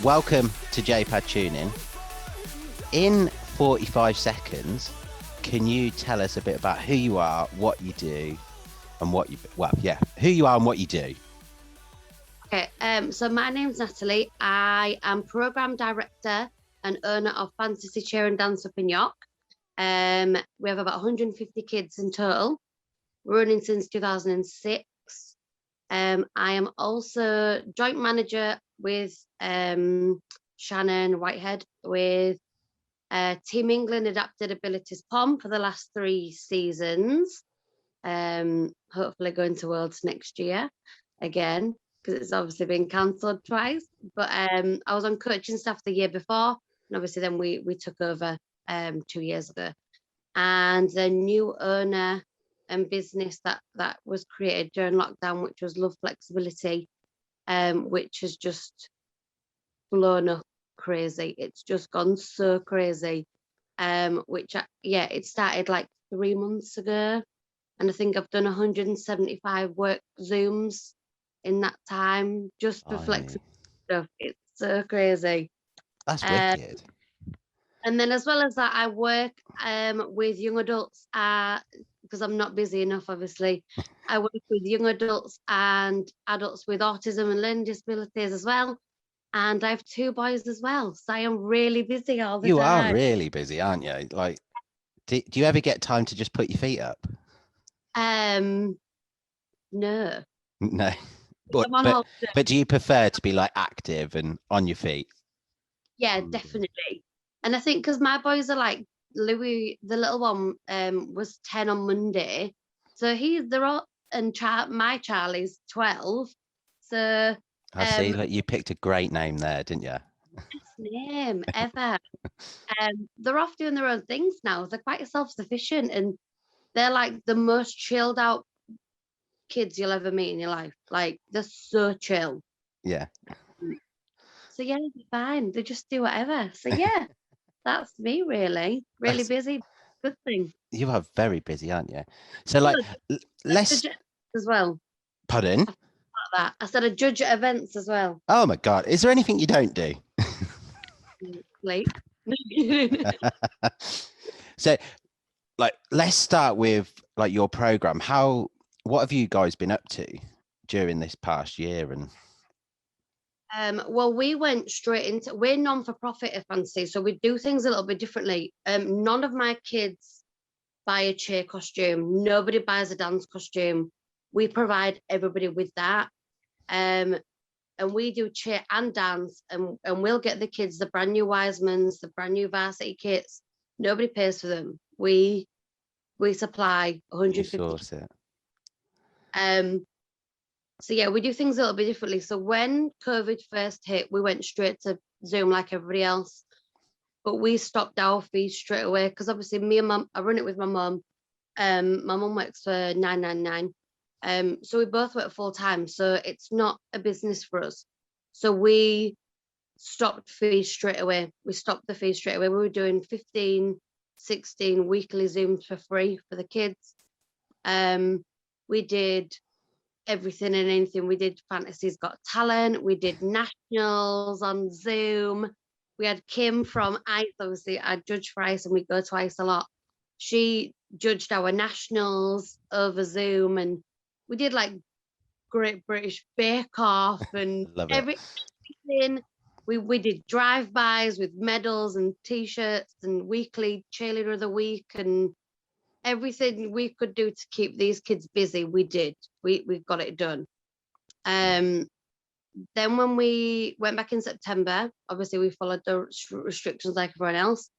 welcome to JPAD TUNE IN. In 45 seconds, can you tell us a bit about who you are, what you do, and who you are and what you do? Okay, so my name's Natalie. I am program director and owner of Fantasy Cheer and Dance up in York. We have about 150 kids in total, running since 2006. I am also joint manager with Shannon Whitehead with Team England Adapted Abilities POM for the last 3 seasons. Hopefully going to Worlds next year again, because it's obviously been cancelled twice. But I was on coaching staff the year before, and obviously then we took over 2 years ago. And the new owner and business that was created during lockdown, which was Love Flexibility, which has just blown up crazy. It's just gone so crazy. It started like 3 months ago, and I think I've done 175 work Zooms in that time just for flexible stuff. It's so crazy. That's wicked. And then as well as that, I work with young adults because I'm not busy enough, obviously. I work with young adults and adults with autism and learning disabilities as well. And I have 2 boys as well. So I am really busy all the time. You are really busy, aren't you? Like, do you ever get time to just put your feet up? No. No. But do you prefer to be like active and on your feet? Yeah, definitely. And I think because my boys are like Louis, the little one, was 10 on Monday, so they're all, and my Charlie's 12. So I see. Like, you picked a great name there, didn't you? best name ever. They're off doing their own things now. They're quite self-sufficient, and they're like the most chilled out kids you'll ever meet in your life. Like, they're so chill. Yeah. So yeah, they're fine. They just do whatever. So yeah. That's me, really. Really busy. Good thing. You are very busy, aren't you? So, like, let's as well. Pardon? Like that. I said a judge at events as well. Oh my God! Is there anything you don't do? Sleep. So, like, let's start with like your program. What have you guys been up to during this past year? And well, we went straight into, we're non-for-profit at Fantasy, so we do things a little bit differently. None of my kids buy a cheer costume. Nobody buys a dance costume. We provide everybody with that. And we do cheer and dance, and we'll get the kids the brand new Wisemans, the brand new varsity kits. Nobody pays for them. We supply 150. So yeah, we do things a little bit differently. So when COVID first hit, we went straight to Zoom like everybody else, but we stopped our fees straight away because obviously me and Mum, I run it with my mum. My mum works for 999. So we both work full time. So it's not a business for us. So we stopped fees straight away. We stopped the fees straight away. We were doing 15, 16 weekly Zooms for free for the kids. We did everything and anything. We did Fantasy's Got Talent. We did nationals on Zoom. We had Kim from ICE. Obviously, I judge for ICE and we go to ICE a lot. She judged our nationals over Zoom, and we did like Great British Bake Off and everything. We did drive-bys with medals and T-shirts and weekly cheerleader of the week and everything we could do to keep these kids busy. We did. We got it done. Then when we went back in September, obviously we followed the restrictions like everyone else.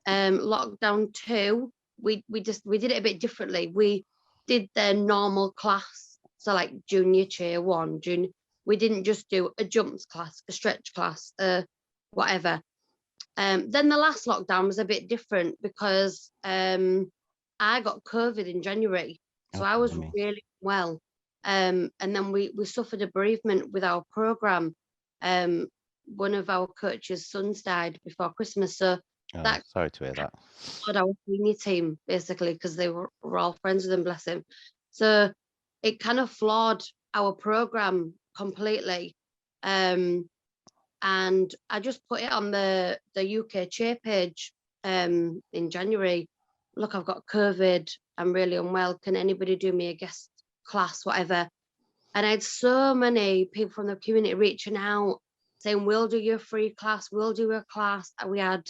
Lockdown 2, we did it a bit differently. We did their normal class, so like junior cheer 1, junior. We didn't just do a jumps class, a stretch class, whatever. Then the last lockdown was a bit different because I got COVID in January, so I was really well. And then we suffered a bereavement with our program. One of our coaches' sons died before Christmas, so sorry to hear that. Our senior team basically, because they were all friends with him, bless him. So it kind of flawed our program completely. and I just put it on the UK cheer page in January. Look, I've got COVID. I'm really unwell. Can anybody do me a guest class, whatever? And I had so many people from the community reaching out saying, we'll do your free class, we'll do a class. And we had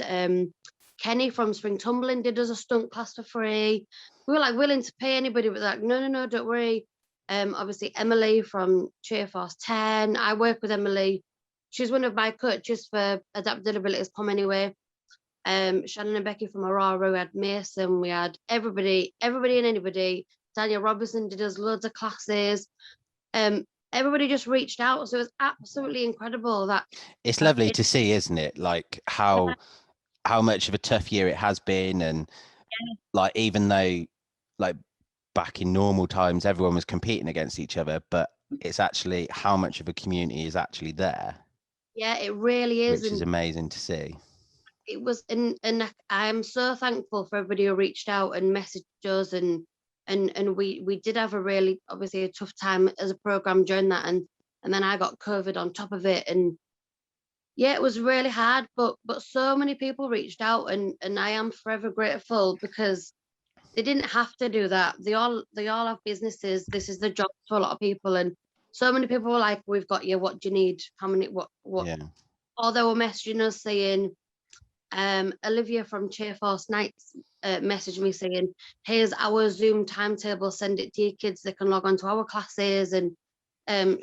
Kenny from Spring Tumbling did us a stunt class for free. We were like willing to pay anybody, but like, no, don't worry. Obviously Emily from Cheerforce 10. I work with Emily. She's one of my coaches for adapted abilities come anyway. Shannon and Becky from Aurora, we had Mason, we had everybody and anybody. Daniel Robinson did us loads of classes. Everybody just reached out, so it was absolutely incredible. That it's lovely to see, isn't it? Like how much of a tough year it has been, and like even though like back in normal times everyone was competing against each other, but it's actually how much of a community is actually there. Yeah, it really is, which is amazing to see. It was, and I'm so thankful for everybody who reached out and messaged us, and we did have a really obviously a tough time as a program during that, and then I got COVID on top of it, and yeah, it was really hard, but so many people reached out, and I am forever grateful, because they didn't have to do that. They all have businesses. This is the job to a lot of people, and so many people were like, we've got you, what do you need, how many, what Yeah. or they were messaging us saying, Olivia from Cheerforce Nights messaged me saying, here's our Zoom timetable, send it to your kids, they can log on to our classes. And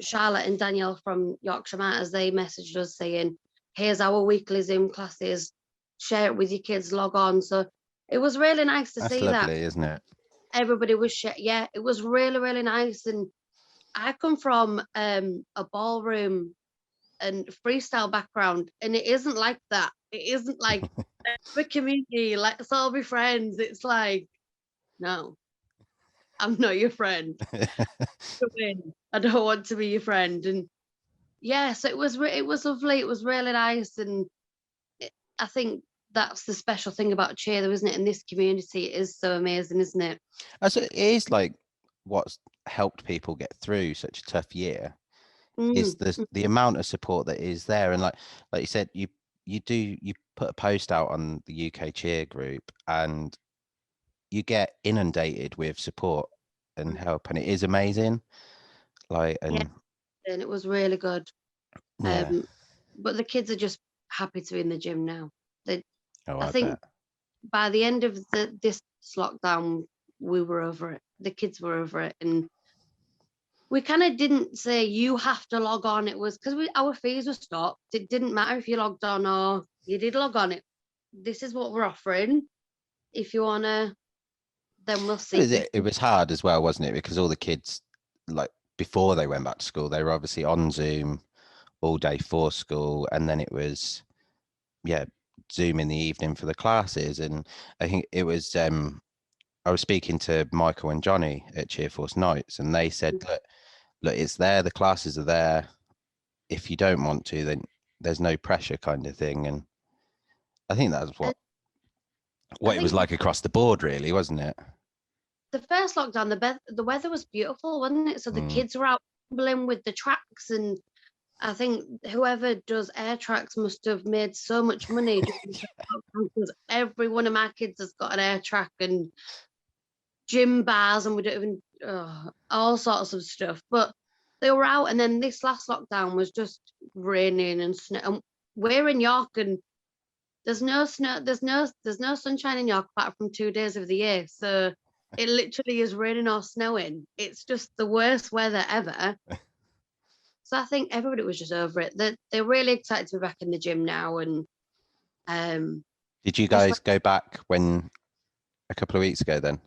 Charlotte and Danielle from Yorkshire Matters, they messaged us saying, here's our weekly Zoom classes, share it with your kids, log on. So it was really nice to see lovely, that. isn't it? Everybody was yeah, it was really, really nice. And I come from a ballroom and freestyle background, and it isn't like that. It isn't like a community, let's all be friends. It's like, no, I'm not your friend. I don't want to be your friend. And yeah, so it was lovely. It was really nice, and I think that's the special thing about cheer, though, isn't it? In this community, it is so amazing, isn't it? As it is, like what's helped people get through such a tough year is the amount of support that is there. And like you said, you put a post out on the UK cheer group and you get inundated with support and help, and it is amazing. Like, and yeah, and it was really good. yeah. But the kids are just happy to be in the gym now. I think bet. by the end of this lockdown, we were over it. The kids were over it, and we kind of didn't say you have to log on. It was because our fees were stopped. It didn't matter if you logged on or you did log on. This is what we're offering. If you wanna, then we'll see. It was hard as well, wasn't it? Because all the kids, like before they went back to school, they were obviously on Zoom all day for school, and then it was Zoom in the evening for the classes. And I think it was I was speaking to Michael and Johnny at Cheerforce Nights, and they said, look, it's there, the classes are there. If you don't want to, then there's no pressure, kind of thing. And I think that's what it was like across the board, really, wasn't it? The first lockdown, the weather was beautiful, wasn't it? So the kids were out tumbling with the tracks, and I think whoever does air tracks must have made so much money because every one of my kids has got an air track and gym bars, and we don't even all sorts of stuff. But they were out, and then this last lockdown was just raining and snow. And we're in York, and there's no snow, there's no sunshine in York apart from 2 days of the year. So it literally is raining or snowing. It's just the worst weather ever. So I think everybody was just over it. They're really excited to be back in the gym now. And did you guys go back when a couple of weeks ago then?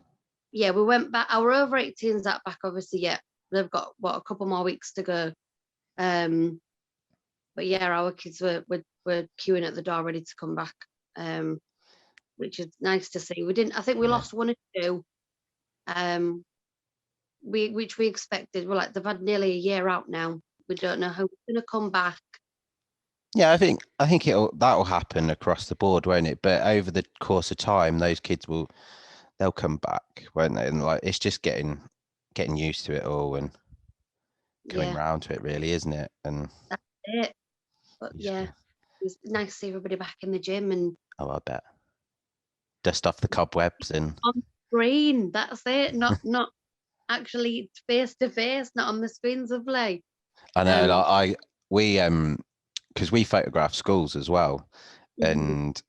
Yeah, we went back. Our over 18s are back, obviously. Yeah, they've got a couple more weeks to go. But yeah, our kids were queuing at the door ready to come back, which is nice to see. I think we lost 1 or 2. Which we expected. We're like, they've had nearly a year out now. We don't know how it's gonna come back. Yeah, I think that'll happen across the board, won't it? But over the course of time, those kids they'll come back, won't they? And like, it's just getting used to it all and coming around to it, really, isn't it? And that's it. But yeah, it's nice to see everybody back in the gym and I bet. Dust off the cobwebs and on screen. That's it. Not actually face to face, not on the screens of play. I know, like we because we photograph schools as well, and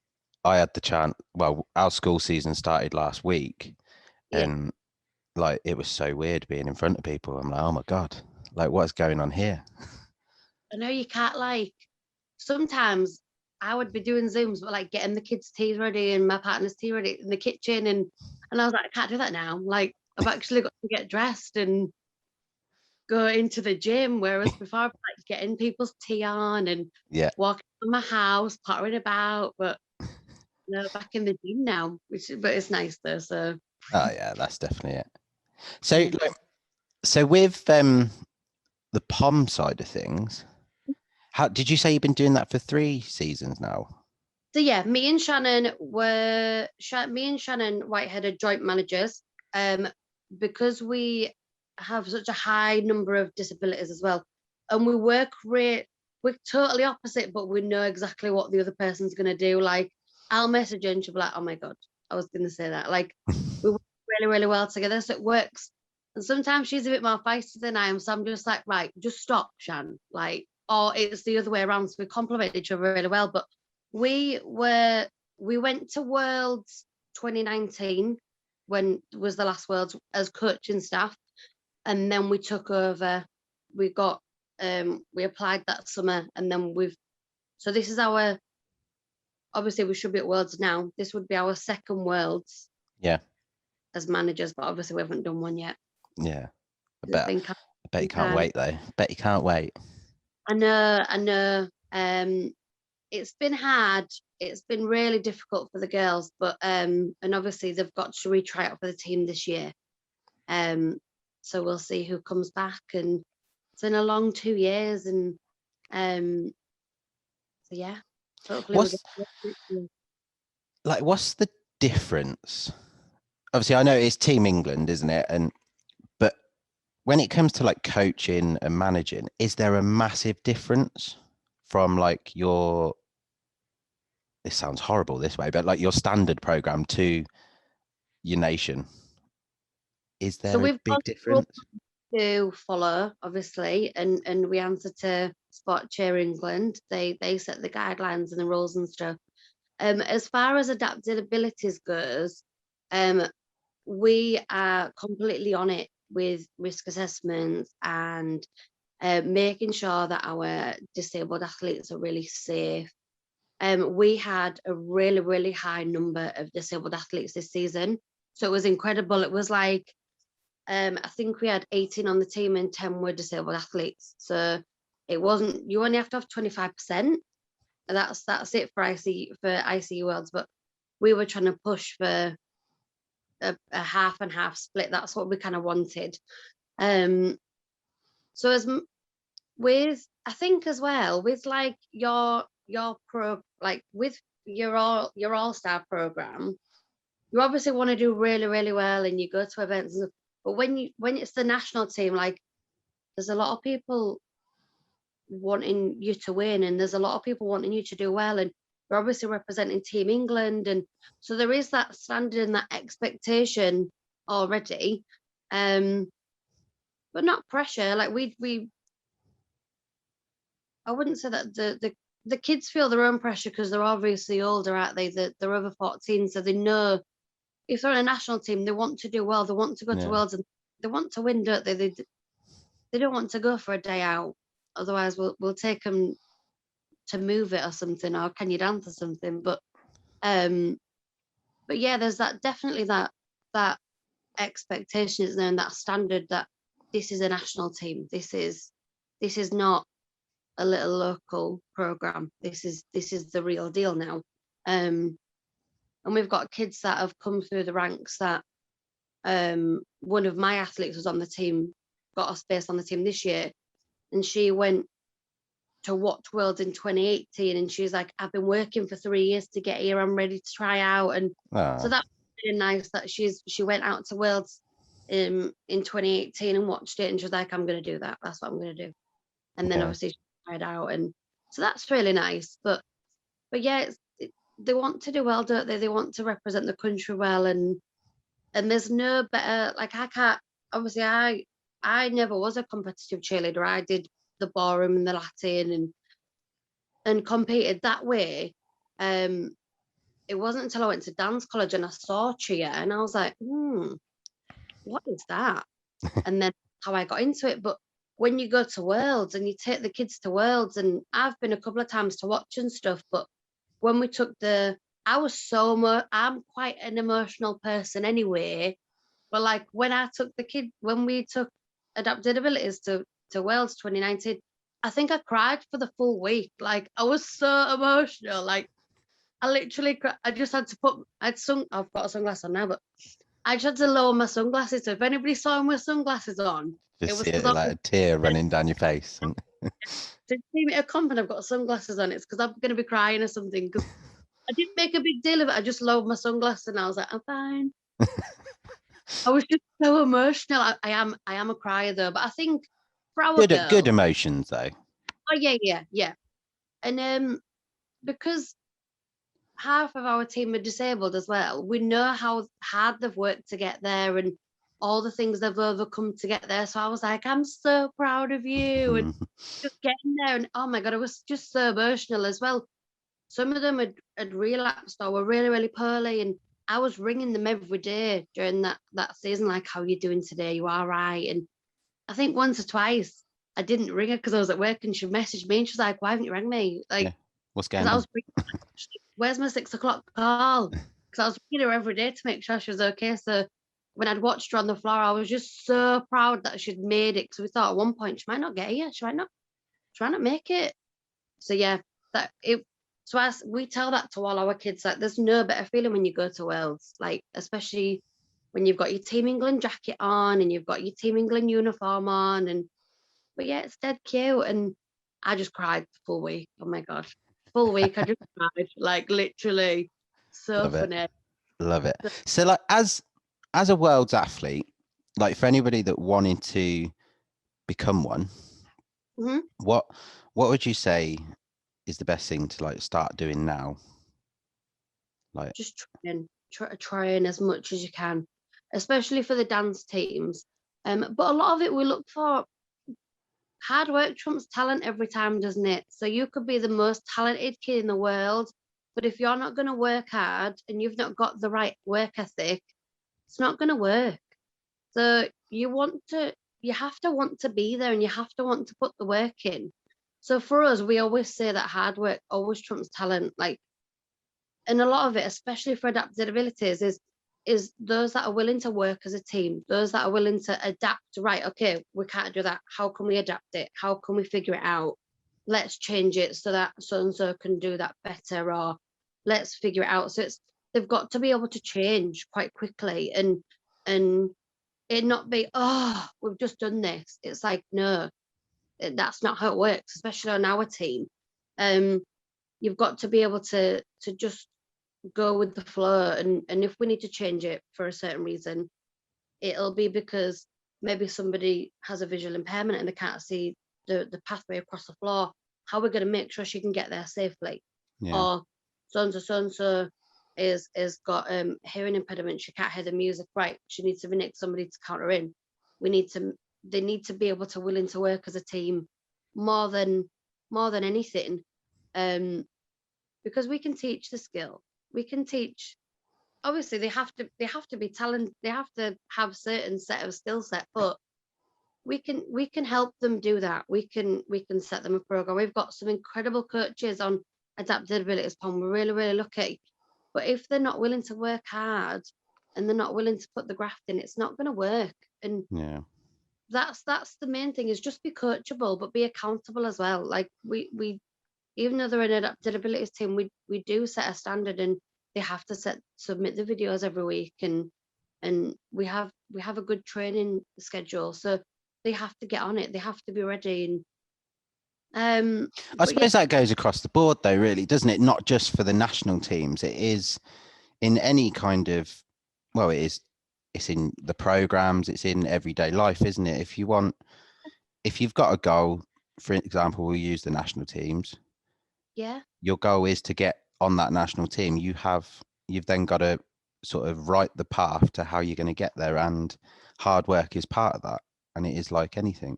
I had the chance. Well, our school season started last week, Yeah. and like it was so weird being in front of people. I'm like, oh my god, like what's going on here? I know you can't like sometimes I would be doing Zooms, but like getting the kids' tea ready and my partner's tea ready in the kitchen and I was like, I can't do that now. Like I've actually got to get dressed and go into the gym. Whereas before I'd be like getting people's tea on and Yeah. walking around my house, pottering about, but back in the gym now, but it's nice though. So Oh yeah, that's definitely it. So yeah. like, so with the POM side of things, how did you say you've been doing that for 3 seasons now? So yeah, me and Shannon Whitehead are joint managers. Because we have such a high number of disabilities as well, and we work we're totally opposite, but we know exactly what the other person's gonna do. Like I'll message her and she'll be like, "Oh my god, I was gonna say that." Like we work really, really well together, so it works. And sometimes she's a bit more feisty than I am, so I'm just like, right, just stop, Shan. Like, or it's the other way around, so we complement each other really well. But we went to Worlds 2019 when was the last Worlds as coaching staff, and then we took over. We got we applied that summer, and then so this is our, obviously we should be at Worlds now. This would be our second Worlds Yeah. as managers, but obviously we haven't done one yet. Yeah. I Bet you can't wait though. Bet you can't wait. I know. It's been hard. It's been really difficult for the girls, but and obviously they've got to retry out for the team this year. So we'll see who comes back, and it's been a long 2 years, and so yeah, hopefully we'll What's get what's the difference? Obviously, I know it's Team England, isn't it? But when it comes to like coaching and managing, is there a massive difference from like your, this sounds horrible this way, but like your standard program to your nation? Is So there a we've got big rules difference? to follow, obviously, and we answer to Sport Cheer England. They set the guidelines and the rules and stuff. As far as adaptabilities goes, we are completely on it with risk assessments and making sure that our disabled athletes are really safe. We had a really, really high number of disabled athletes this season. So it was incredible. It was like, I think we had 18 on the team and 10 were disabled athletes. So it wasn't, you only have to have 25%. That's it for ICU Worlds, but we were trying to push for a half and half split. That's what we kind of wanted. So with, I think as well with like your pro, like with your all-star program, you obviously want to do really, really well and you go to events, but when it's the national team, like there's a lot of people wanting you to win and there's a lot of people wanting you to do well, and you're obviously representing Team England, and so there is that standard and that expectation already, but not pressure. Like we I wouldn't say that the kids feel their own pressure because they're obviously older, aren't they? They're over 14, so they know if they're on a national team, they want to do well, they want to go to Yeah. Worlds, and they want to win, don't they? They don't want to go for a day out. Otherwise, we'll take them to move it or something, or can you dance or something? But yeah, there's definitely that expectation, isn't there, and that standard that this is a national team. This is not a little local program. This is the real deal now. And we've got kids that have come through the ranks that one of my athletes was on the team, got a space on the team this year, and she went to watch Worlds in 2018, and she's like, I've been working for 3 years to get here, I'm ready to try out. And so that's really nice that she went out to Worlds in 2018 and watched it, and she was like, I'm going to do that, that's what I'm going to do. And then obviously she tried out, and So that's really nice. But yeah, they want to do well, don't they? They want to represent the country well, and there's no better. Like I can't. Obviously, I never was a competitive cheerleader. I did the ballroom and the Latin and competed that way. It wasn't until I went to dance college and I saw cheer and I was like, what is that? And then how I got into it. But when you go to Worlds and you take the kids to Worlds, and I've been a couple of times to watch and stuff, but when we took I was I'm quite an emotional person anyway. But like when we took adapted abilities to Worlds 2019, I think I cried for the full week. Like I was so emotional. Like I literally, I just had to I've got a sunglass on now, but I just had to lower my sunglasses. So if anybody saw me with sunglasses on, it Just was see because it like a tear running down your face. And to see me at a comp and I've got sunglasses on, it's because I'm going to be crying or something. Because I didn't make a big deal of it. I just lowered my sunglasses and I was like, I'm fine. I was just so emotional. I am a crier though, but I think for our good girls, emotions though. oh yeah. And because half of our team are disabled as well, we know how hard they've worked to get there and all the things they've overcome to get there. So I was like, I'm so proud of you, and just getting there. And oh my God, it was just so emotional as well. Some of them had relapsed or were really, really poorly. And I was ringing them every day during that season, like, how are you doing today? You all right? And I think once or twice I didn't ring her because I was at work, and she messaged me and she was like, why haven't you rang me? Like, Yeah. What's because going I on? was where's my 6 o'clock call? Because I was ringing her every day to make sure she was okay. So when I'd watched her on the floor, I was just so proud that she'd made it. Because we thought at one point she might not get here, she might not make it. So yeah, we tell that to all our kids, like there's no better feeling when you go to Wales, like especially when you've got your Team England jacket on and you've got your Team England uniform on, and but yeah, it's dead cute. And I just cried the full week. Oh my God. Full week. I just cried, like literally. So Love it. funny. Love it. So like as a world's athlete, like for anybody that wanted to become one, what would you say is the best thing to like start doing now? Like Just trying as much as you can, especially for the dance teams. But a lot of it we look for hard work trumps talent every time, doesn't it? So you could be the most talented kid in the world, but if you're not going to work hard and you've not got the right work ethic, it's not going to work. So you have to want to be there and you have to want to put the work in. So for us, we always say that hard work always trumps talent. Like, and a lot of it, especially for adapted abilities, is those that are willing to work as a team, those that are willing to adapt. Right, okay, we can't do that. How can we adapt it? How can we figure it out? Let's change it so that so and so can do that better, or let's figure it out. So they've got to be able to change quite quickly and it not be, oh, we've just done this. It's like, no, that's not how it works, especially on our team. You've got to be able to just go with the flow, and if we need to change it for a certain reason, it'll be because maybe somebody has a visual impairment and they can't see the pathway across the floor. How are we going to make sure she can get there safely? yeah. Or so-and-so is got hearing impediment, she can't hear the music, right, she needs to be next somebody to count her in. They need to be able to willing to work as a team more than anything, because we can teach the skill, we can teach. Obviously they have to be talented, they have to have certain set of skill set, but we can help them do that. We can set them a program. We've got some incredible coaches on adapted abilities POM. We're really, really lucky. But if they're not willing to work hard and they're not willing to put the graft in, it's not going to work. And Yeah. that's the main thing, is just be coachable, but be accountable as well. Like we even though they're an adapted abilities team, we do set a standard, and they have to submit the videos every week, and we have a good training schedule. So they have to get on it. They have to be ready. And I suppose that goes across the board though, really, doesn't it? Not just for the national teams. It is in any kind of, well, it's in the programs, it's in everyday life, isn't it? If you've got a goal, for example, we'll use the national teams. Yeah. your goal is to get on that national team, you've then got to sort of write the path to how you're going to get there, and hard work is part of that, and it is like anything.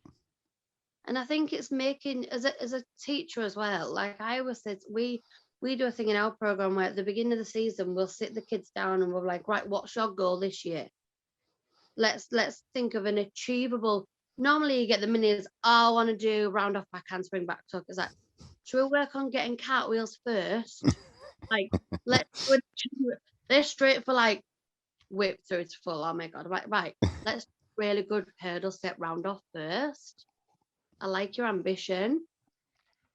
And I think it's making, as a teacher as well, like I always said, we do a thing in our program where at the beginning of the season we'll sit the kids down and we're like, right, what's your goal this year? Let's think of an achievable. Normally you get the minis, oh, I want to do round off back handspring back tuck. Is that, should we work on getting cartwheels first? Like, let's do it. They're straight for like whip through to full. Oh my god! Right. Let's really good hurdle step round off first. I like your ambition,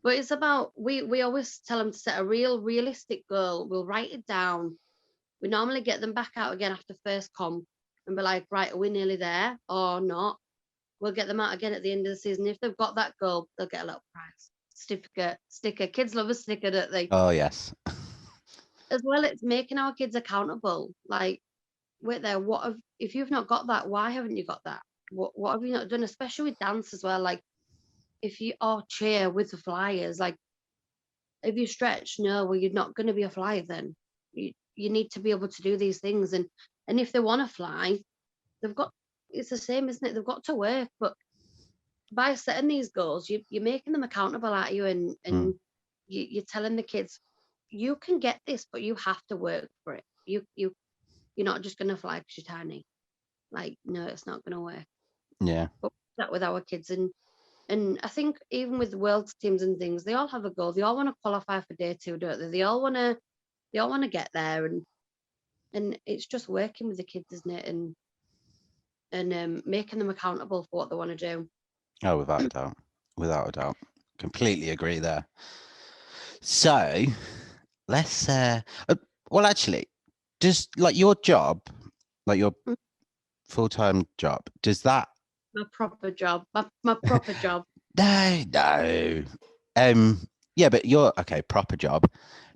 but it's about we always tell them to set a realistic goal. We'll write it down. We normally get them back out again after first comp and be like, right, are we nearly there or not? We'll get them out again at the end of the season. If they've got that goal, they'll get a little prize, certificate, sticker. Kids love a sticker, don't they? Oh yes. As well, it's making our kids accountable. Like, wait there, what have, if you've not got that, why haven't you got that? What have you not done? Especially with dance as well. Like, if you are cheer with the flyers, like if you stretch, no, well, you're not going to be a flyer then. You need to be able to do these things, and if they want to fly, they've got, it's the same, isn't it? They've got to work, but by setting these goals, you're making them accountable at you, and you're telling the kids, you can get this, but you have to work for it. You're not just going to fly because you're tiny. Like, no, it's not going to work. Yeah. But that with our kids, and I think even with world teams and things, they all have a goal. They all want to qualify for day 2, don't they? They all want to get there, and it's just working with the kids, isn't it? And making them accountable for what they want to do. Oh, without a doubt. Without a doubt. Completely agree there. So let's well, actually, does like your job, like your Mm. full-time job, does that My proper job, my proper job. no. Yeah, but your okay, proper job.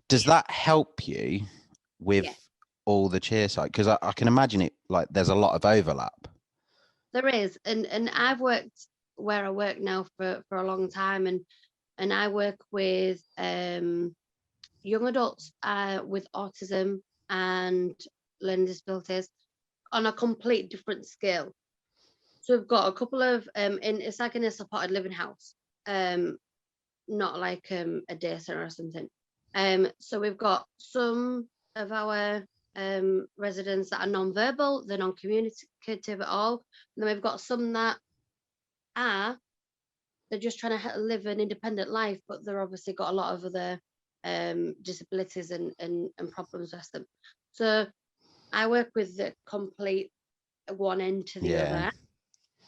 Does that help you with Yeah, all the cheer side? Because I can imagine it like there's a lot of overlap. there is, and I've worked where I work now for a long time, and I work with young adults with autism and learning disabilities on a complete different scale. So we've got a couple of in, it's like in a supported living house, not like a day center or something. So we've got some of our residents that are non-verbal, they're non-communicative at all. And then we've got some that are, they're just trying to live an independent life, but they're obviously got a lot of other disabilities and problems with them. So I work with the complete one end to the Yeah. other.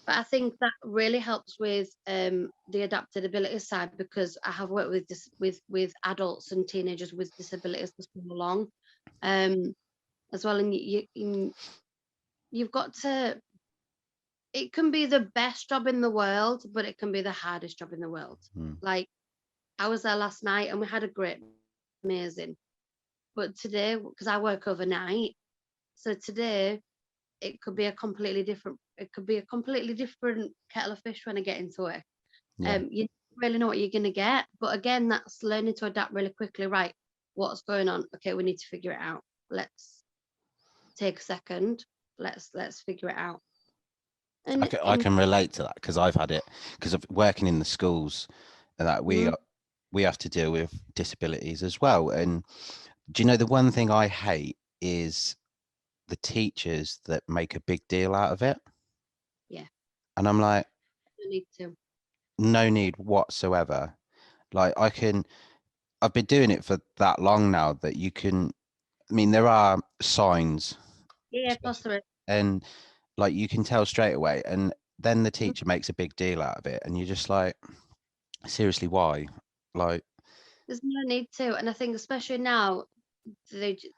But I think that really helps with the adaptability side, because I have worked with with adults and teenagers with disabilities for so long, as well. And you've got to. It can be the best job in the world, but it can be the hardest job in the world. Mm. Like, I was there last night and we had a great, amazing. But today, because I work overnight, so today it could be a completely different. It could be a completely different kettle of fish when I get into it. Yeah. You don't really know what you're gonna get, but again, that's learning to adapt really quickly. Right, what's going on? Okay, we need to figure it out. Let's take a second. Let's figure it out. I And can relate to that because I've had it because of working in the schools, and that mm, we have to deal with disabilities as well. And do you know the one thing I hate is the teachers that make a big deal out of it? yeah, And I'm like, you need to. no need whatsoever. Like I've been doing it for that long now that you can, I mean, there are signs, Yeah, of course there is. and like you can tell straight away. And then the Mm, teacher makes a big deal out of it, and you're just like, seriously, why? Like, there's no need to, and I think especially now,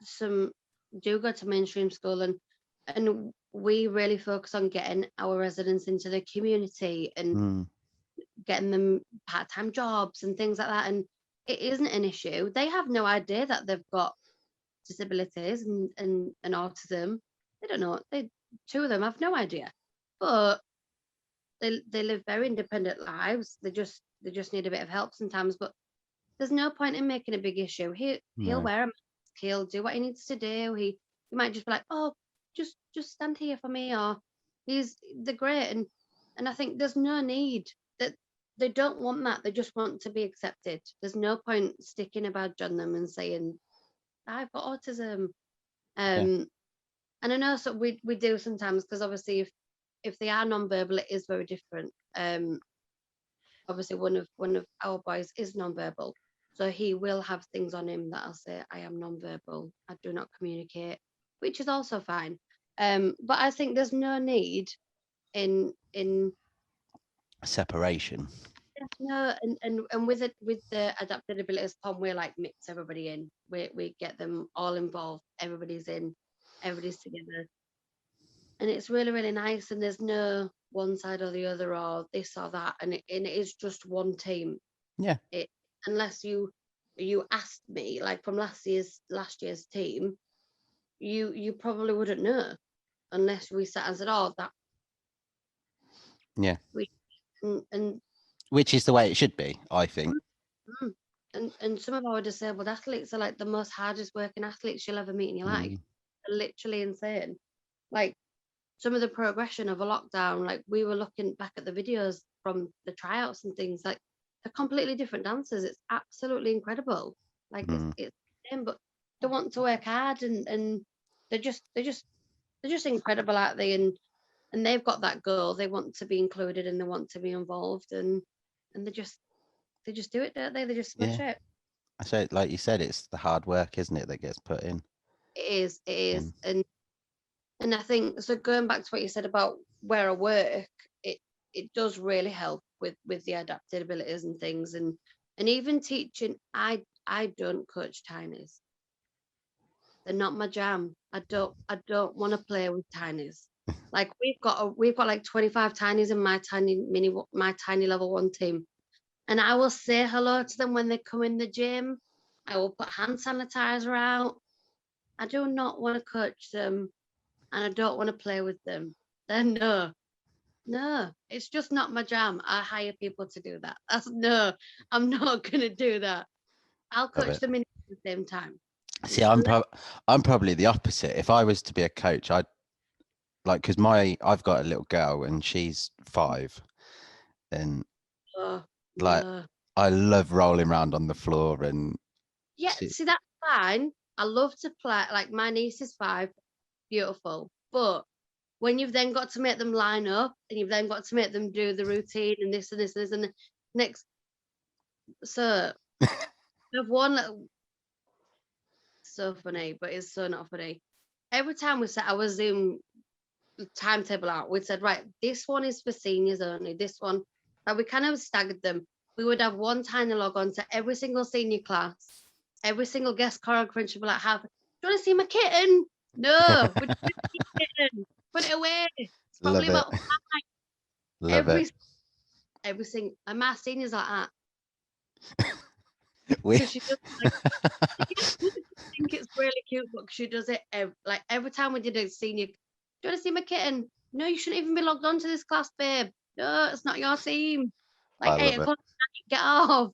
some do go to mainstream school, and we really focus on getting our residents into the community and mm, getting them part-time jobs and things like that, and it isn't an issue. They have no idea that they've got disabilities and autism. They don't know. They, two of them have no idea, but they live very independent lives. They just need a bit of help sometimes. But there's no point in making a big issue. He'll No. wear a mask. He'll do what he needs to do. He might just be like, oh, just stand here for me, or they're great, and I think there's no need that they don't want that. They just want to be accepted. There's no point sticking a badge on them and saying I've got autism. Yeah. And I know so we do sometimes, because obviously if they are non-verbal, it is very different. Obviously one of our boys is non-verbal, so he will have things on him that I'll say I am non-verbal, I do not communicate, which is also fine. But I think there's no need in Separation. no, and with it, with the adapted abilities plan, we're like mix everybody in, we get them all involved, everybody's in, everybody's together, and it's really really nice, and there's no one side or the other or this or that, and it is just one team. Yeah. It, unless you asked me, like from last year's team, you probably wouldn't know unless we sat and said, oh, that Yeah. we and Which is the way it should be, I think. mm, and some of our disabled athletes are like the most hardest working athletes you'll ever meet in your life. They're literally insane. Like some of the progression of a lockdown, like we were looking back at the videos from the tryouts and things, like they're completely different dancers. It's absolutely incredible. Like it's them, but they want to work hard, and they're just incredible, aren't they? And they've got that goal. They want to be included and they want to be involved, and they just do it, don't they? They just smash Yeah. it. I say, like you said, it's the hard work, isn't it, that gets put in. It is, and I think so. Going back to what you said about where I work, it does really help with the adapted abilities and things, and even teaching. I don't coach tinies. They're not my jam. I don't want to play with tinies. Like we've got like 25 tinies in my tiny level 1 team, and I will say hello to them when they come in the gym. I will put hand sanitizer out. I do not want to coach them, and I don't want to play with them. Then no, it's just not my jam. I hire people to do that. No, I'm not gonna do that. I'll Love coach it. them in at the same time. See, I'm probably the opposite. If I was to be a coach, I'd like, because I've got a little girl and she's 5, and Oh, like no. I love rolling around on the floor, and Yeah, see, that's fine. I love to play. Like my niece is 5, beautiful. But when you've then got to make them line up, and you've then got to make them do the routine and this and this and this and the next, so I've one so funny, but it's so not funny. Every time we set our Zoom timetable out, we said, right, this one is for seniors only. This one, like we kind of staggered them. We would have one tiny log on to every single senior class, every single guest choreographer should be like, do you want to see my kitten? No, we don't see kitten. Put it away. It's probably love it. about 5. Love it. Every single, and my seniors like that. We Because she does like, I think it's really cute, but she does it every time we did a senior. Do you want to see my kitten? No, you shouldn't even be logged on to this class, babe. No, it's not your team. I Like love 8 it. o'clock, get off.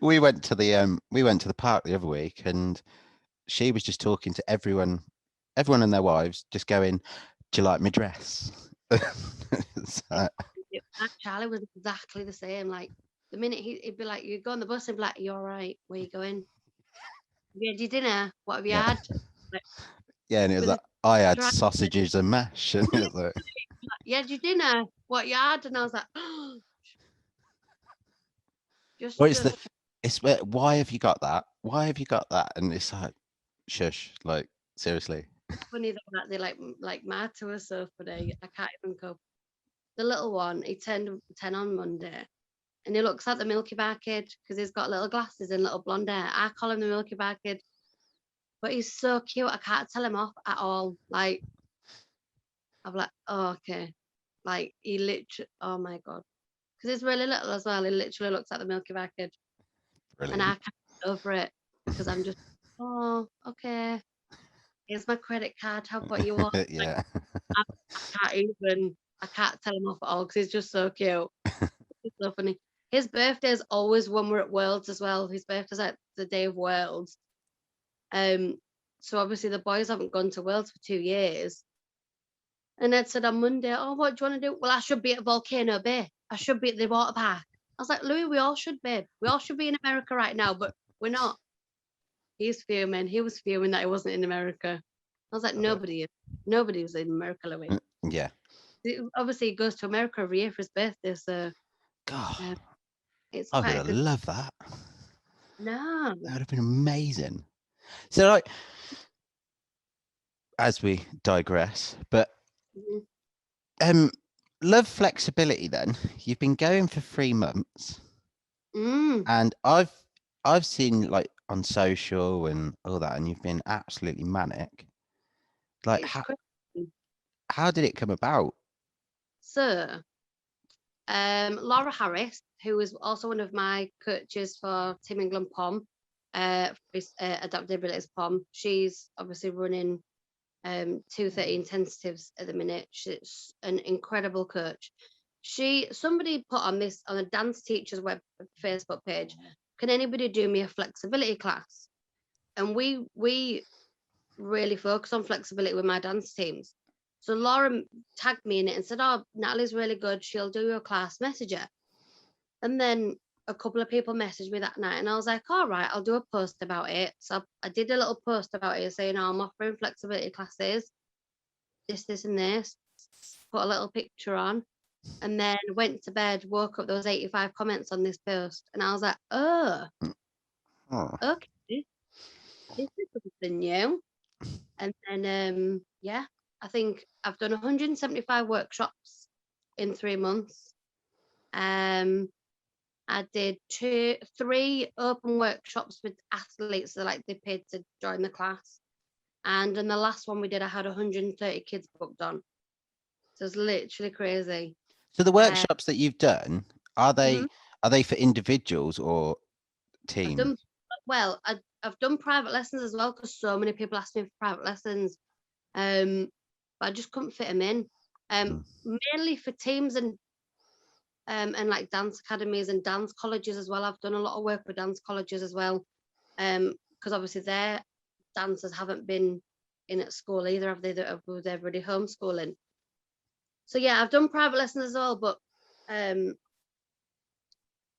We went to the park the other week, and she was just talking to everyone and their wives, just going, "Do you like my dress?" So, Charlie was exactly the same. Like the minute he'd be like, you go on the bus and be like, "You all right? Where you going? Have you had your dinner? What have you yeah, had?" Like, yeah, and it was with like, I a had dry, sausages and mash, and it was like, you had your dinner. What you had? And I was like, well, just why have you got that? Why have you got that? And it's like, shush, like seriously. funny that they like my two are so funny. I can't even cope. The little one, he turned 10 on Monday, and he looks like the Milky Bar kid because he's got little glasses and little blonde hair. I call him the Milky Bar kid, but he's so cute. I can't tell him off at all. Like I'm like, oh, okay. Like he literally, oh my god, because he's really little as well. He literally looks like the Milky Bar kid, and I Brilliant. can't get over it because I'm just, oh, okay. Here's my credit card. Have what you want. Like, Yeah. I can't tell him off at all because he's just so cute. It's so funny. his birthday is always when we're at Worlds as well. His birthday's like the day of Worlds. So obviously the boys haven't gone to Worlds for 2 years. And Ed said on Monday, oh, what do you want to do? Well, I should be at Volcano Bay. I should be at the water park. I was like, Louis, we all should be. We all should be in America right now, but we're not. He's fuming. He was fuming that he wasn't in America. I was like, nobody was in America, Louis. Yeah. Obviously, he goes to America every year for his birthday, so God, it's I would quite a have good. loved that. No, That would have been amazing. So, like, as we digress, but love flexibility. Then you've been going for 3 months, and I've seen like on social and all that, and you've been absolutely manic. Like, how did it come about? So, Laura Harris, who was also one of my coaches for Team England POM, adaptability POM, she's obviously running 2:30 intensitives at the minute. She's an incredible coach. Somebody put on a dance teacher's web Facebook page, can anybody do me a flexibility class? And we really focus on flexibility with my dance teams. So Laura tagged me in it and said, oh, Natalie's really good, she'll do your class, message her. And then a couple of people messaged me that night, and I was like, all right, I'll do a post about it. So I did a little post about it saying, oh, I'm offering flexibility classes, this and this, put a little picture on, and then went to bed, woke up, there was 85 comments on this post, and I was like, oh. Okay, this is something new. And then yeah, I think I've done 175 workshops in 3 months. I did 3 open workshops with athletes that like they paid to join the class, and in the last one we did, I had 130 kids booked on. So it's literally crazy. So the workshops that you've done, are they for individuals or teams? I've done private lessons as well, because so many people ask me for private lessons, but I just couldn't fit them in. Mainly for teams and like dance academies and dance colleges as well. I've done a lot of work with dance colleges as well, because obviously their dancers haven't been in at school either, have they? They're already homeschooling. So yeah, I've done private lessons as well, but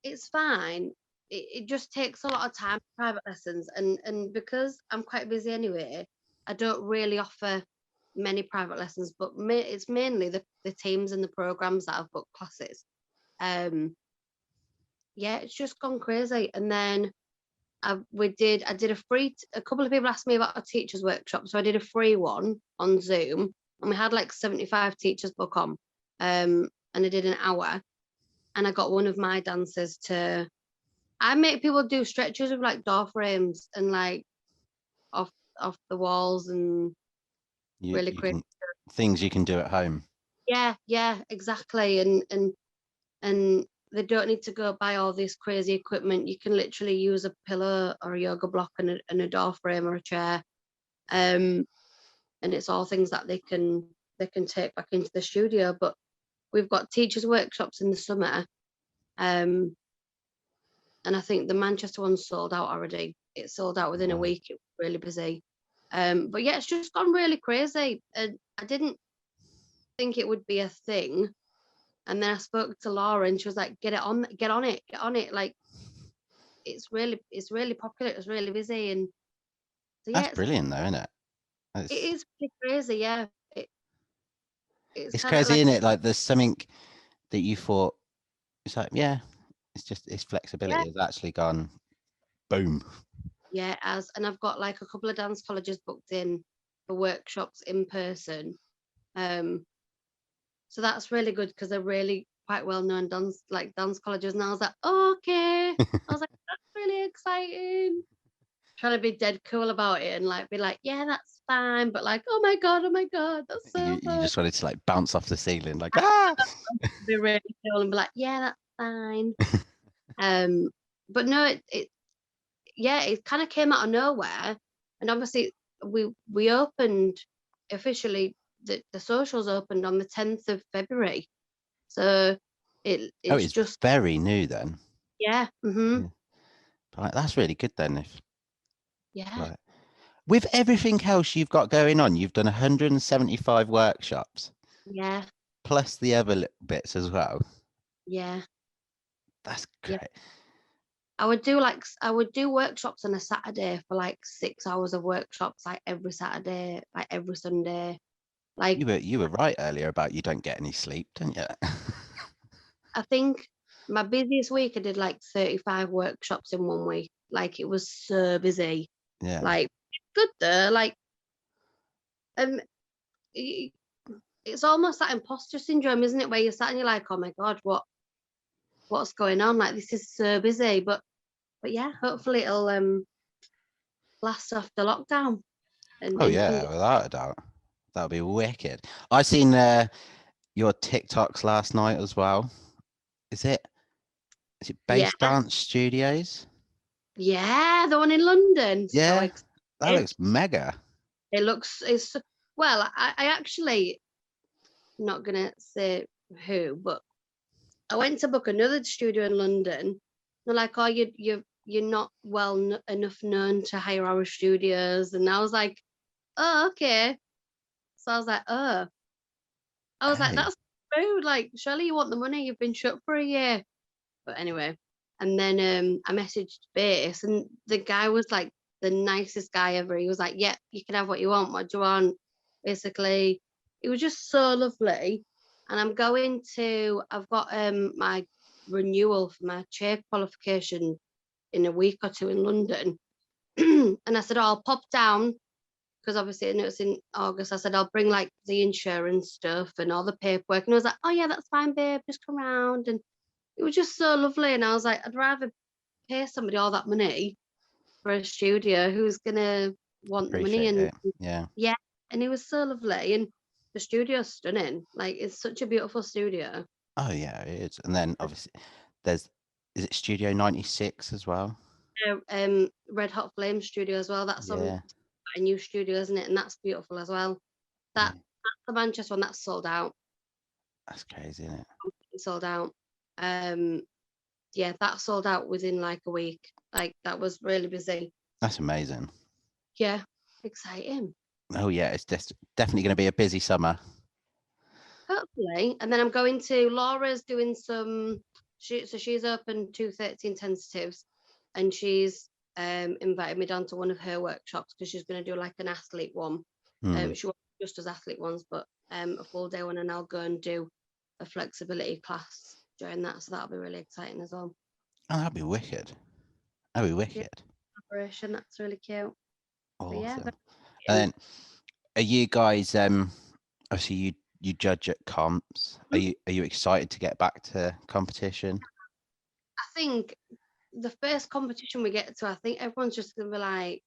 it's fine. It just takes a lot of time, private lessons, and because I'm quite busy anyway, I don't really offer many private lessons, but it's mainly the teams and the programs that I've booked classes. Yeah, it's just gone crazy. And then I did a couple of people asked me about a teacher's workshop, so I did a free one on Zoom, and we had like 75 teachers book on, and I did an hour, and I got one of my dancers to, I make people do stretches with like door frames and like off the walls and really crazy things you can do at home. Yeah, exactly. And they don't need to go buy all this crazy equipment. You can literally use a pillow or a yoga block and a door frame or a chair, and it's all things that they can take back into the studio. But we've got teachers workshops in the summer, and I think the Manchester one's sold out already. It sold out within a week. It was really busy. But yeah, it's just gone really crazy. And I didn't think it would be a thing. And then I spoke to Laura, and she was like, get on it. Like, it's really popular. It's really busy. And so, yeah, That's brilliant though, isn't it? It is pretty crazy. Yeah. It's crazy, isn't it? Like there's something that you thought, it's like, yeah, it's flexibility has actually gone boom. Yeah, and I've got like a couple of dance colleges booked in for workshops in person. So that's really good, because they're really quite well known dance colleges. And I was like, oh, okay. I was like, that's really exciting. Trying to be dead cool about it and like be like, yeah, that's fine. But like, oh my god, that's so you fun. just wanted to like bounce off the ceiling, like be really cool and be like, yeah, that's fine. But no, it kind of came out of nowhere. And obviously we opened officially, the socials opened on the 10th of February. So It's it's just, very new then. yeah. Yeah. Right, that's really good then. If Yeah, like with everything else you've got going on, you've done 175 workshops yeah, plus the other bits as well. yeah, That's yeah. great. I would do workshops on a Saturday for like 6 hours of workshops, like every Saturday, like every Sunday. Like You were right earlier about you don't get any sleep, don't you? I think my busiest week I did like 35 workshops in one week. Like it was so busy. Yeah. Like good though. Like um i- it's almost that imposter syndrome, isn't it? Where you're sat and you're like, oh my God, what's going on? Like this is so busy. But yeah, hopefully it'll last after lockdown Oh and yeah, without a doubt. That'll be wicked. I seen your TikToks last night as well. Is it yeah, Base Dance Studios? yeah, the one in London. So Yeah, that excited. looks mega. It's well, I actually not gonna say who, but I went to book another studio in London. They're like, oh, you're not enough known to hire our studios, and I was like, oh, okay. So I was like, oh, Hey, that's rude. Like, surely you want the money? You've been shut for a year. But anyway, and then I messaged Base, and the guy was like the nicest guy ever. He was like, yeah, you can have what you want. What do you want? Basically, it was just so lovely. And I've got my renewal for my chair qualification in a week or two in London. And I said, oh, I'll pop down because obviously I know it's in August. I said, I'll bring like the insurance stuff and all the paperwork. And I was like, oh yeah, that's fine, babe. Just come around. And it was just so lovely. And I was like, I'd rather pay somebody all that money for a studio who's gonna want the money. appreciate And it. Yeah. yeah, and it was so lovely. And the studio's stunning. Like it's such a beautiful studio. Oh yeah, it is. And then obviously there's is it Studio 96 as well? Red Hot Flame studio as well. That's Yeah. a new studio, isn't it? And that's beautiful as well. Yeah. That's the Manchester one that's sold out. That's crazy, isn't it? Sold out. Um, yeah, that sold out within like a week. Like that was really busy. That's amazing. Yeah, exciting. Oh yeah, it's just definitely going to be a busy summer. Hopefully. And then I'm going to Laura's doing she's open 213 tentatives and she's invited me down to one of her workshops because she's going to do like an athlete one. Hmm. She won't just does athlete ones, but a full day one, and I'll go and do a flexibility class during that. So that'll be really exciting as well. Oh, that'd be wicked. That'd be Yeah, wicked. collaboration, that's really cute. But yeah, Awesome. And very then are you guys obviously you judge at comps. Are you excited to get back to competition? I think the first competition we get to, I think everyone's just gonna be like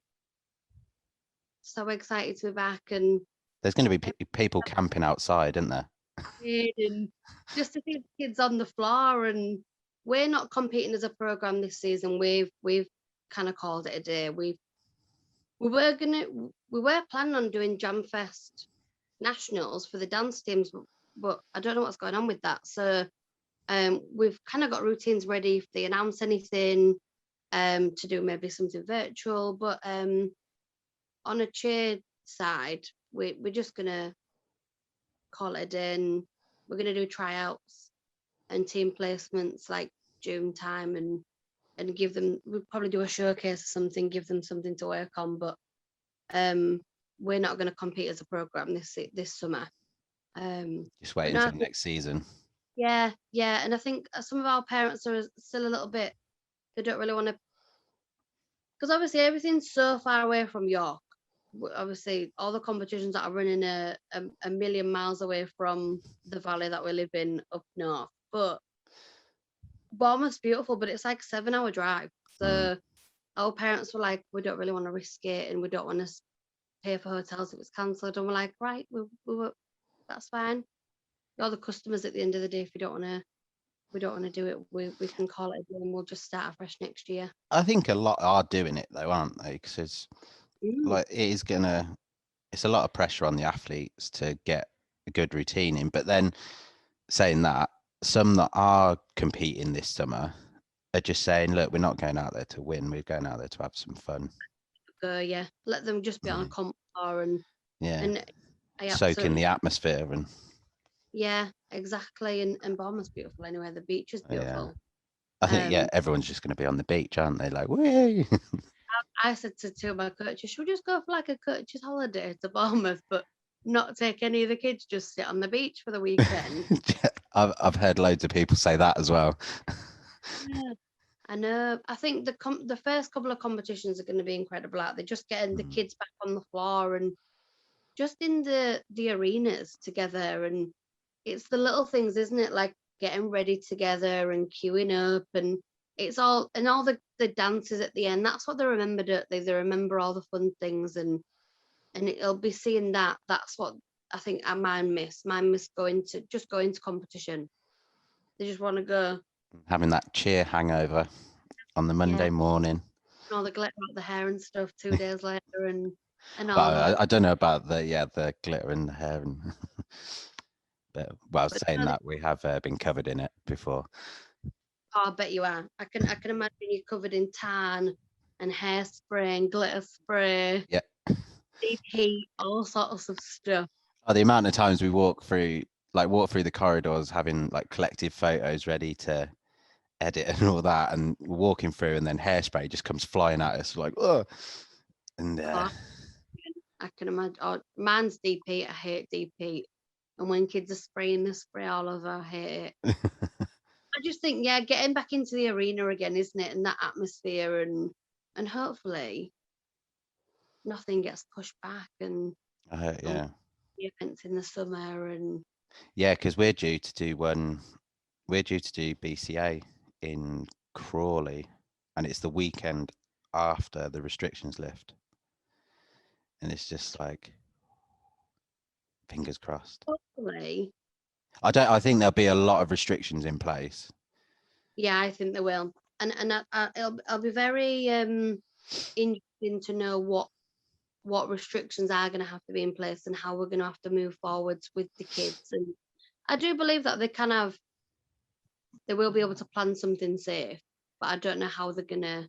so excited to be back and There's going to be people camping outside, isn't there? and just to see the kids on the floor. And we're not competing as a program this season. We've kind of called it a day. We were planning on doing Jam Fest nationals for the dance teams, but I don't know what's going on with that. So we've kind of got routines ready if they announce anything to do maybe something virtual. But on a cheer side, we're just gonna call it a day, and we're gonna do tryouts and team placements like June time, and give them. We'll probably do a showcase or something, give them something to work on. But we're not going to compete as a program this summer. Just wait But no, until next season. yeah, yeah, and I think some of our parents are still a little bit. They don't really want to, because obviously everything's so far away from York. Obviously, all the competitions that are running a million miles away from the valley that we live in up north. But Bournemouth's beautiful, but it's like 7 hour drive. Mm. So our parents were like, we don't really want to risk it, and we don't want to pay for hotels if it's cancelled. And we're like, right, we were, that's fine. You're the customers at the end of the day. If we don't want to do it, we can call it a day and we'll just start afresh next year. I think a lot are doing it though, aren't they? Because it's Mm. like it's a lot of pressure on the athletes to get a good routine in. But then saying that, some that are competing this summer are just saying, look, we're not going out there to win, we're going out there to have some fun. Yeah, let them just be on a comp car and I soak in absolutely, the atmosphere. And yeah, exactly. And Bournemouth's beautiful anyway. The beach is beautiful. I think everyone's just going to be on the beach, aren't they? Like, whee! I said to two of my coaches, should we just go for like a coach's holiday to Bournemouth, but not take any of the kids, just sit on the beach for the weekend? I've heard loads of people say that as well. Yeah. And I think the first couple of competitions are going to be incredible out there, just getting the kids back on the floor and just in the arenas together. And it's the little things, isn't it? Like getting ready together and queuing up, and it's all the dances at the end. That's what they remember, don't they? They remember all the fun things, and it'll be seeing that. That's what I think I mine miss going to competition. They just want to go. Having that cheer hangover on the Monday Yeah, morning. all the glitter out the hair and stuff 2 days later, and all Well, that. I don't know about the glitter in the hair, and but saying No, that, we have been covered in it before. I bet you are. I can imagine you covered in tan and hairspray and glitter spray. Yeah. Deep heat, all sorts of stuff. Oh, the amount of times we walk through the corridors having like collective photos ready to edit and all that, and walking through, and then hairspray just comes flying at us like, oh, and Oh, I can imagine. Oh, mine's deep heat. I hate deep heat. And when kids are spraying the spray all over, I hate it. I just think, yeah, getting back into the arena again, isn't it? And that atmosphere, and hopefully nothing gets pushed back, and yeah, the events in the summer. And yeah, because we're due to do BCA in Crawley, and it's the weekend after the restrictions lift, and it's just like, fingers crossed. hopefully, I think there'll be a lot of restrictions in place. yeah, I think they will. And I'll be very interesting to know what restrictions are going to have to be in place and how we're going to have to move forwards with the kids. And I do believe that they will be able to plan something safe, but I don't know how they're gonna.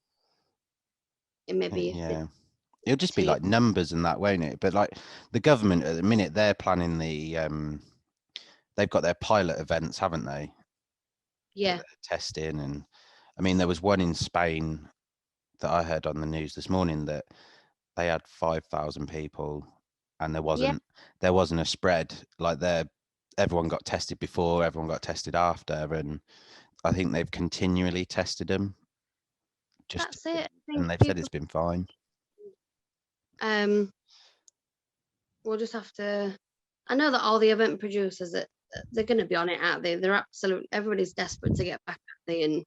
It maybe if Yeah, it'll just be they like numbers and that, won't it? But like the government at the minute, they're planning they've got their pilot events, haven't they? That yeah, they're testing. And I mean, there was one in Spain that I heard on the news this morning that they had 5,000 people, and there yeah, wasn't a spread. Like, everyone got tested before, everyone got tested after, and I think they've continually tested them. that's it. I think And they've said people it's been fine. um will just have to. I know that all the event producers that they're going to be on it, aren't they? They're absolutely everybody's desperate to get back at the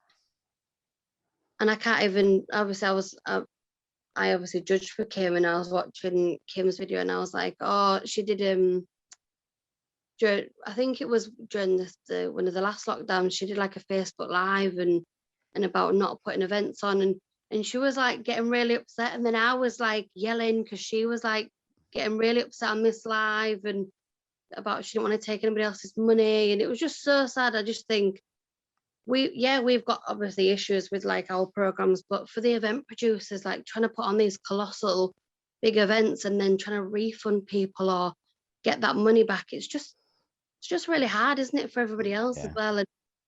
and I can't even. Obviously, I obviously judged for Kim, and I was watching Kim's video, and I was like, oh, she did I think it was during one of the last lockdowns, she did like a Facebook Live and about not putting events on, and she was like getting really upset, and then I was like yelling because she was like getting really upset on this live and about she didn't want to take anybody else's money, and it was just so sad. I just think we've got obviously issues with like our programs, but for the event producers, like trying to put on these colossal big events and then trying to refund people or get that money back, it's just really hard, isn't it, for everybody else as well? And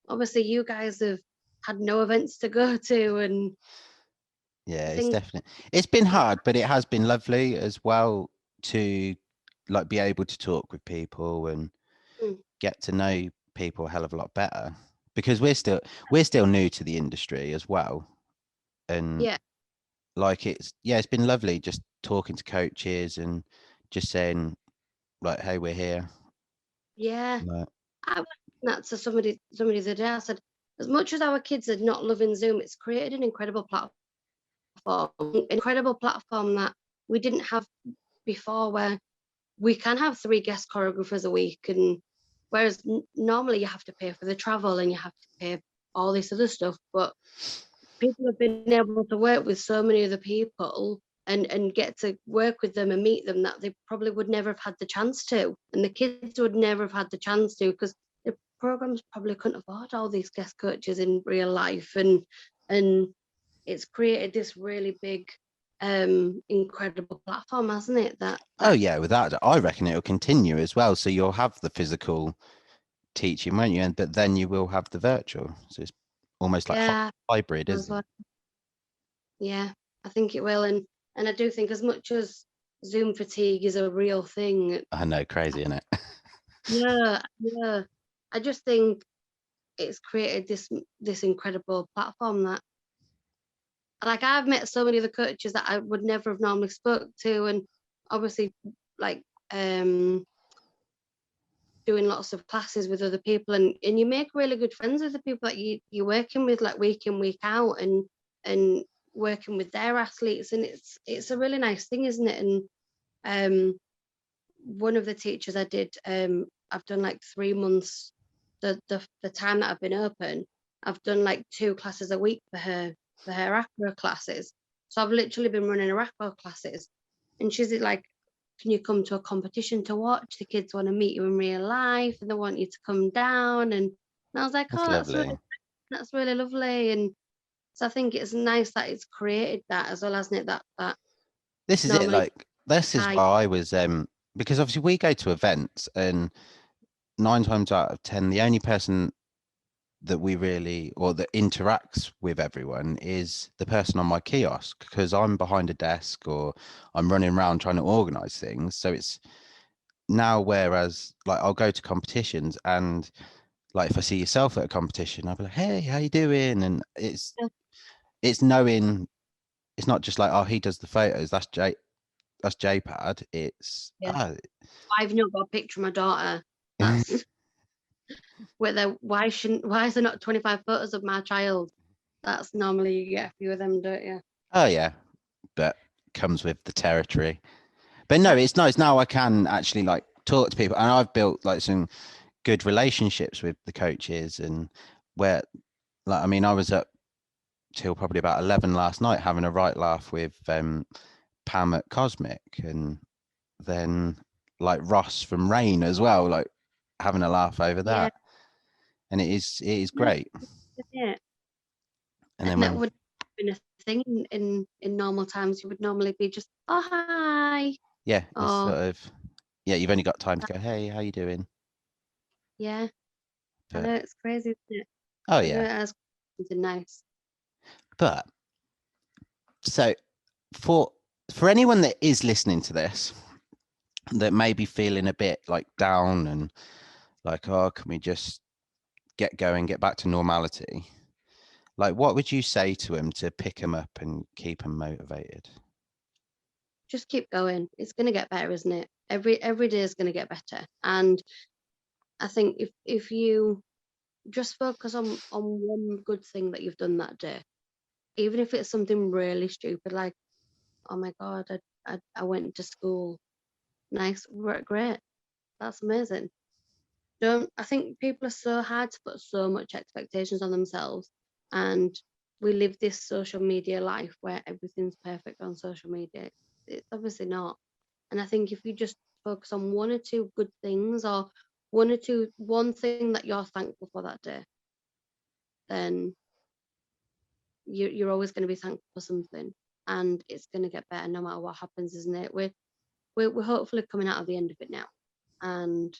obviously you guys have had no events to go to, and Yeah, things. it's been hard, but it has been lovely as well to like be able to talk with people and Mm, get to know people a hell of a lot better, because we're still new to the industry as well. And yeah, like, it's been lovely just talking to coaches and just saying like, hey, we're here. yeah. Like, I was saying that to somebody the other day. I said, as much as our kids are not loving Zoom, it's created an incredible platform that we didn't have before, where we can have 3 guest choreographers a week, and whereas normally you have to pay for the travel and you have to pay all this other stuff, but people have been able to work with so many other people and get to work with them and meet them that they probably would never have had the chance to, and the kids would never have had the chance to, because they programs probably couldn't afford all these guest coaches in real life, and it's created this really big incredible platform, hasn't it? Oh yeah, without I reckon it'll continue as well. So you'll have the physical teaching, won't you? But then you will have the virtual. So it's almost like hybrid, isn't it? Yeah, I think it will, and I do think as much as Zoom fatigue is a real thing. I know, crazy, isn't it? Yeah. I just think it's created this incredible platform that, like, I've met so many other coaches that I would never have normally spoke to, and obviously, like, doing lots of classes with other people, and you make really good friends with the people that you're working with, like, week in, week out, and working with their athletes, and it's a really nice thing, isn't it? And one of the teachers I did, I've done like 3 months, the time that I've been open, I've done like 2 classes a week for her acro classes. So I've literally been running her acro classes, and she's like, can you come to a competition to watch? The kids want to meet you in real life and they want you to come down. And I was like, That's oh, lovely. that's really lovely. And so I think it's nice that it's created that as well, hasn't it? That This is it. Like, this is why I was because obviously we go to events, and 9 times out of 10, the only person that we really, or that interacts with everyone, is the person on my kiosk, because I'm behind a desk or I'm running around trying to organize things. So it's now, whereas like I'll go to competitions, and like if I see yourself at a competition, I'll be like, hey, how you doing? And it's knowing, it's not just like, oh, he does the photos, that's JPAD. It's I've not got a picture of my daughter. That's why is there not 25 photos of my child? That's normally you get a few of them, don't you? Oh yeah, but comes with the territory. But no, it's nice now. I can actually like talk to people, and I've built like some good relationships with the coaches, and where, like, I mean, I was up till probably about 11 last night having a right laugh with Pam at Cosmic, and then like Ross from Rain as well, like having a laugh over that. And it is great. Yeah. And then that would have been a thing in normal times. You would normally be just, oh, hi. Yeah, it's sort of, yeah, you've only got time to go, hey, how you doing? Yeah. But, I know, it's crazy, isn't it? Oh yeah. It's something nice. But so for anyone that is listening to this that may be feeling a bit like down and like, oh, can we just get going, get back to normality? Like, what would you say to them to pick them up and keep them motivated? Just keep going. It's going to get better, isn't it? Every day is going to get better. And I think if you just focus on one good thing that you've done that day, even if it's something really stupid, like, oh my God, I went to school. Nice, great. That's amazing. I think people are so hard to put so much expectations on themselves, and we live this social media life where everything's perfect on social media. It's obviously not. And I think if you just focus on 1 or 2 good things, or one thing that you're thankful for that day, then you're always going to be thankful for something, and it's going to get better no matter what happens, isn't it? We're hopefully coming out of the end of it now, and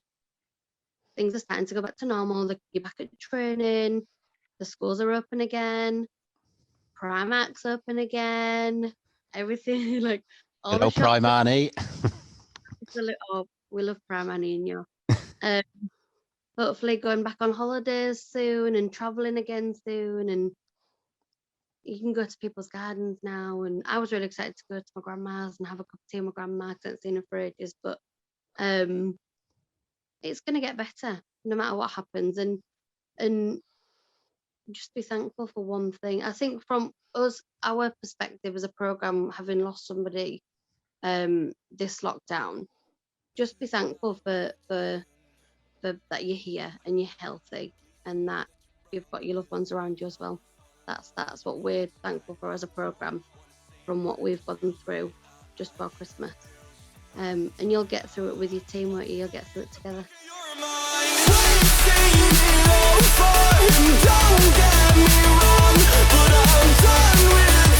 things are starting to go back to normal. You're back at training, the schools are open again, Primark's open again, everything, like all Good the old shops. Primani. We love Primani in you. Hopefully going back on holidays soon and traveling again soon, and you can go to people's gardens now. And I was really excited to go to my grandma's and have a cup of tea with my grandma. I haven't seen her for ages, but it's going to get better no matter what happens. And just be thankful for one thing. I think from us, our perspective as a program, having lost somebody this lockdown, just be thankful for that you're here and you're healthy, and that you've got your loved ones around you as well. That's what we're thankful for as a program, from what we've gone through just for Christmas. And you'll get through it with your team, won't you? You'll get through it together. for him, don't get me wrong, but I'm done with